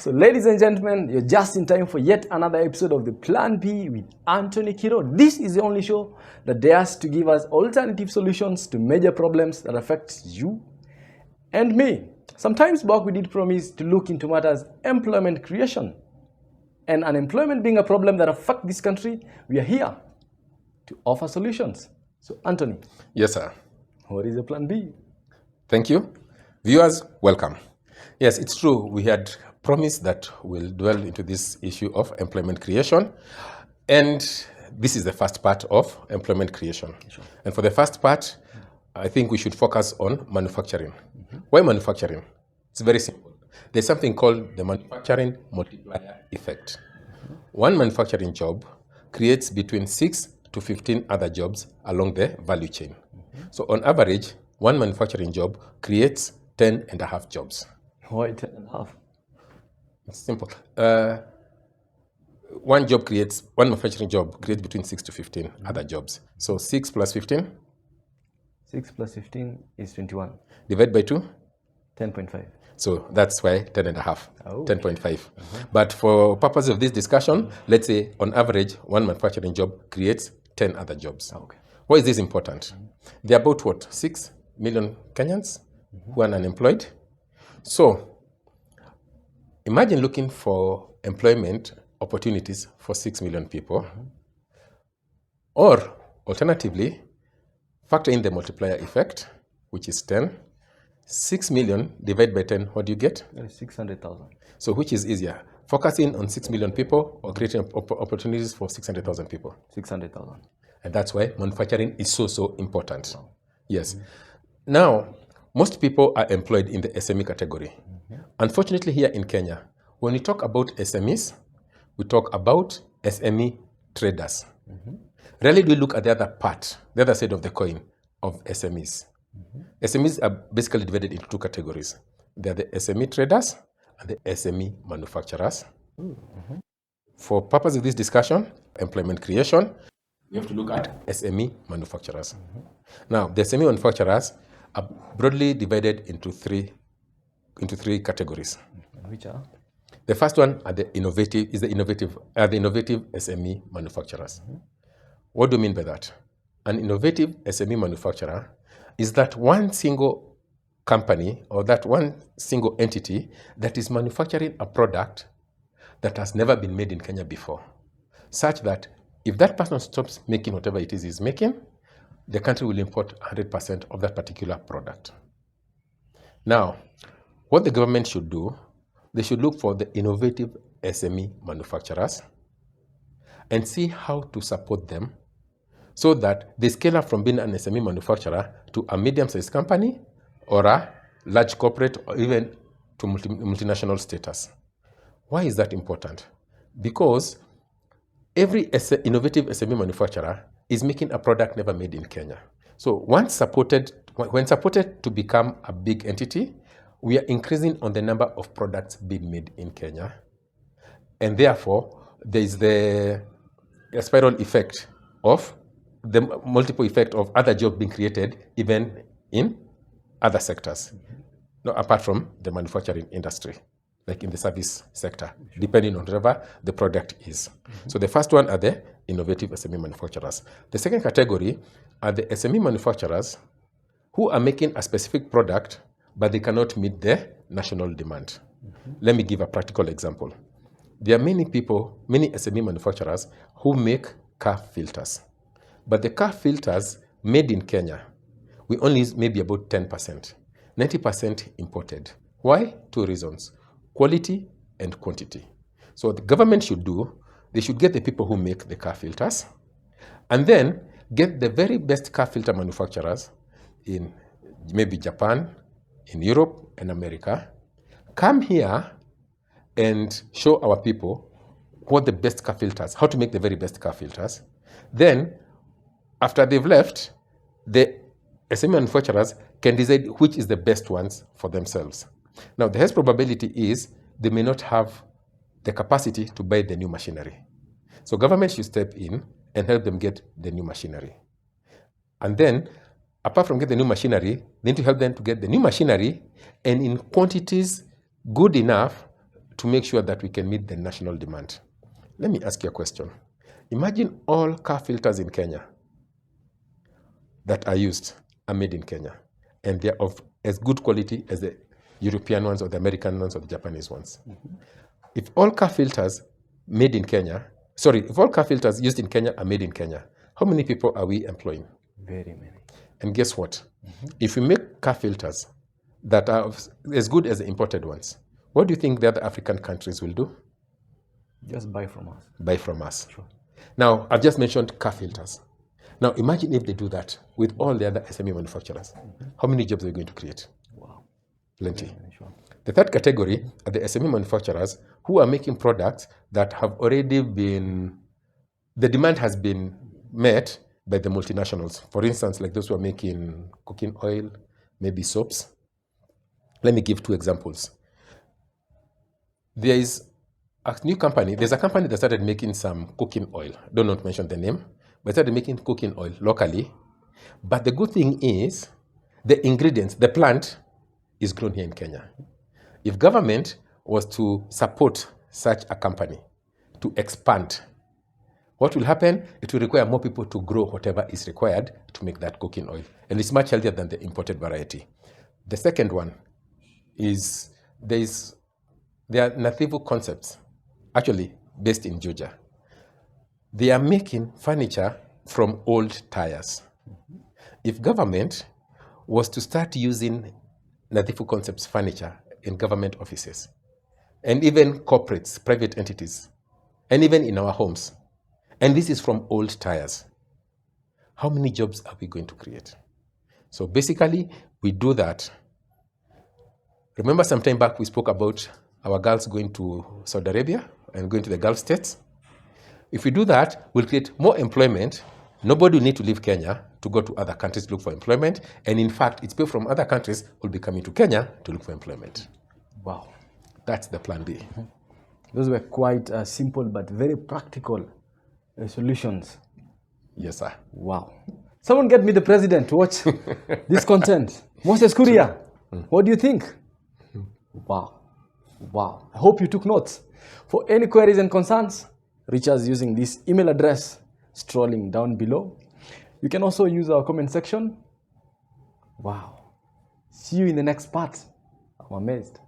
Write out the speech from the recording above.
So ladies and gentlemen, you're just in time for yet another episode of the Plan B with Anthony Kiro. This is the only show that dares to give us alternative solutions to major problems that affect you and me. Sometimes back we did promise to look into matters employment creation. And unemployment being a problem that affects this country, we are here to offer solutions. So Anthony. Yes, sir. What is the Plan B? Thank you. Viewers, welcome. Yes, it's true. We had promised that we'll dwell into this issue of employment creation. And this is the first part of employment creation. Sure. And for the first part, I think we should focus on manufacturing. Mm-hmm. Why manufacturing? It's very simple. There's something called the manufacturing multiplier effect. Mm-hmm. One manufacturing job creates between 6 to 15 other jobs along the value chain. Mm-hmm. So on average, one manufacturing job creates 10 and a half jobs. Why 10 and a half? It's simple. One manufacturing job creates between 6 to 15 other jobs. So 6 plus 15? 6 plus 15 is 21. Divide by 2? 10.5. So that's why 10 and a half, 10.5. Mm-hmm. But for purpose of this discussion, let's say on average, one manufacturing job creates 10 other jobs. Okay. Why is this important? Mm-hmm. There are about 6 million Kenyans who are unemployed. So imagine looking for employment opportunities for 6 million people. Mm-hmm. Or alternatively, factor in the multiplier effect, which is 10. 6 million divided by 10, what do you get? 600,000. So which is easier? Focusing on 6 million people or creating opportunities for 600,000 people? 600,000. And that's why manufacturing is so important. Wow. Yes. Mm-hmm. Now, most people are employed in the SME category. Mm-hmm. Unfortunately, here in Kenya, when we talk about SMEs, we talk about SME traders. Mm-hmm. Rarely do we look at the other side of the coin of SMEs. Mm-hmm. SMEs are basically divided into 2 categories. They are the SME traders and the SME manufacturers. Mm-hmm. For purpose of this discussion, employment creation, we have to look at SME manufacturers. Mm-hmm. Now, the SME manufacturers are broadly divided into three categories. Which are? The first one are the innovative SME manufacturers. Mm-hmm. What do you mean by that? An innovative SME manufacturer is that one single company or that one single entity that is manufacturing a product that has never been made in Kenya before, such that if that person stops making whatever it is he's making, the country will import 100% of that particular product. Now, what the government should do, they should look for the innovative SME manufacturers and see how to support them so that they scale up from being an SME manufacturer to a medium-sized company or a large corporate or even to multinational status. Why is that important? Because every innovative SME manufacturer is making a product never made in Kenya. So when supported to become a big entity, we are increasing on the number of products being made in Kenya. And therefore, there is the spiral effect of the multiple effect of other jobs being created even in other sectors, apart from the manufacturing industry, like in the service sector, depending on whatever the product is. Mm-hmm. So the first one are the innovative SME manufacturers. The second category are the SME manufacturers who are making a specific product, but they cannot meet the national demand. Mm-hmm. Let me give a practical example. There are many SME manufacturers who make car filters. But the car filters made in Kenya, we only use maybe about 10%. 90% imported. Why? 2 reasons. Quality and quantity. So what the government should do, they should get the people who make the car filters and then get the very best car filter manufacturers in maybe Japan, in Europe and America, come here and show our people what the best car filters, how to make the very best car filters. Then after they've left, the SME manufacturers can decide which is the best ones for themselves. Now, the highest probability is they may not have the capacity to buy the new machinery. So government should step in and help them get the new machinery. And then, apart from get the new machinery, they need to help them to get the new machinery and in quantities good enough to make sure that we can meet the national demand. Let me ask you a question. Imagine all car filters in Kenya that are used are made in Kenya, and they're of as good quality as the European ones or the American ones or the Japanese ones. If all car filters made in Kenya, if all car filters used in Kenya are made in Kenya, how many people are we employing? Very many. And guess what? If we make car filters that are as good as the imported ones, what do you think the other African countries will do? Just buy from us. Buy from us. Sure. Now, I've just mentioned car filters. Now, imagine if they do that with all the other SME manufacturers. How many jobs are we going to create? Wow. Plenty. Sure. The third category are the SME manufacturers who are making products that have already been, the demand has been met by the multinationals. For instance, like those who are making cooking oil, maybe soaps. Let me give 2 examples. There is a new company, there's a company that started making some cooking oil. Don't not mention the name, but started making cooking oil locally. But the good thing is, the ingredients, the plant is grown here in Kenya. If government was to support such a company to expand, what will happen? It will require more people to grow whatever is required to make that cooking oil. And it's much healthier than the imported variety. The second one is there are Nathivu Concepts, actually based in Georgia. They are making furniture from old tires. If government was to start using Nathivu Concepts furniture in government offices, and even corporates, private entities, and even in our homes, and this is from old tires, how many jobs are we going to create? So basically, we do that. Remember some time back we spoke about our girls going to Saudi Arabia and going to the Gulf states? If we do that, we'll create more employment. Nobody will need to leave Kenya to go to other countries to look for employment. And in fact, it's people from other countries will be coming to Kenya to look for employment. Wow. That's the plan B. Those were quite simple but very practical solutions. Yes, sir. Wow. Someone get me the president to watch this content. Moses Kuria, what do you think? Wow. Wow. I hope you took notes. For any queries and concerns, reach us using this email address scrolling down below. You can also use our comment section. Wow. See you in the next part. I'm amazed.